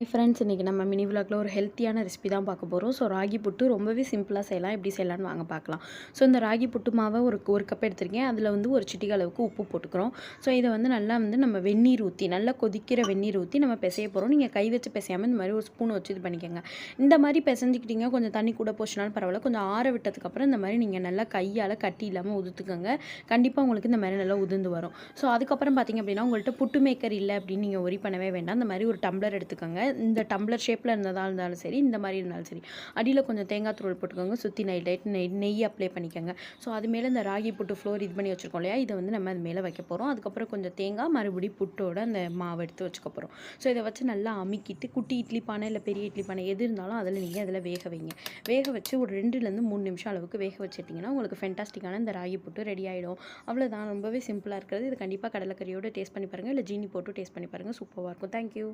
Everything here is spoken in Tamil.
ஃப்ரெண்ட்ஸ் இன்றைக்கி நம்ம மினி விலாகில் ஒரு ஹெல்த்தியான ரெசிபி தான் பார்க்க போகிறோம். ஸோ ராகி புட்டு ரொம்பவே சிம்பிளாக செய்யலாம். எப்படி செய்யலான்னு வாங்க பார்க்கலாம். ஸோ இந்த ராகி புட்டு மாவை ஒரு கப் எடுத்திருக்கேன். அதில் ஒரு சிட்டிகை அளவுக்கு உப்பு போட்டுக்கிறோம். ஸோ இதை நல்லா நம்ம வெந்நீர் ஊற்றி நல்லா கொதிக்கிற வெந்நீர் ஊற்றி நம்ம பிசைய போகிறோம். நீங்கள் கை வச்சு பிசையாமல் இந்த மாதிரி ஒரு ஸ்பூன் வச்சு இது பண்ணிக்கோங்க. இந்த மாதிரி பிசைஞ்சிக்கிட்டீங்க கொஞ்சம் தண்ணி கூட போச்சுனாலும் பரவாயில்ல. கொஞ்சம் ஆற விட்டதுக்கப்புறம் இந்த மாதிரி நீங்கள் நல்லா கையால் கட்டி இல்லாமல் உதுத்துக்கோங்க. கண்டிப்பாக உங்களுக்கு இந்த மாதிரி நல்லா உதிர்ந்து வரும். ஸோ அதுக்கப்புறம் பார்த்திங்க அப்படின்னா உங்கள்கிட்ட புட்டு மேக்கர் இல்லை அப்படின்னு நீங்கள் ஒரி பண்ணவே வேண்டாம். இந்த மாதிரி ஒரு டம்ளர் எடுத்துக்கோங்க. இந்த டம்ளர் ஷேப்பில் இருந்தாலும் சரி, இந்த மாதிரி இருந்தாலும் சரி, அடியில் கொஞ்சம் தேங்காய் தூள் போட்டுக்கோங்க. சுற்றி நெய் அப்ளை பண்ணிக்கோங்க. ஸோ அது மேலே இந்த ராகி புட்டு ஃப்ளோர் இது பண்ணி வச்சுருக்கோம் இல்லையா, இதை நம்ம அது மேலே வைக்க போகிறோம். அதுக்கப்புறம் கொஞ்சம் தேங்காய் மறுபடியும் புட்டோட அந்த மாவு எடுத்து வச்சுக்க போகிறோம். ஸோ இதை வச்சு நல்லா அமுக்கிட்டு குட்டி இட்லி பானை இல்லை பெரிய இட்லி பானை எது இருந்தாலும் அதில் நீங்கள் அதில் வேக வைங்க. வேக வச்சு ஒரு 2லேருந்து 3 நிமிஷம் அளவுக்கு வேக வச்சுட்டிங்கன்னா உங்களுக்கு ஃபென்டாஸ்டிக்கான இந்த ராகி புட்டு ரெடி ஆகிடும். அவ்வளோதான், ரொம்பவே சிம்பிளாக இருக்கிறது. இது கண்டிப்பாக கடலைக்கறியோடு டேஸ்ட் பண்ணி பாருங்கள், இல்லை ஜீனி போட்டு டேஸ்ட் பண்ணி பாருங்கள். சூப்பராக இருக்கும். தேங்க்யூ.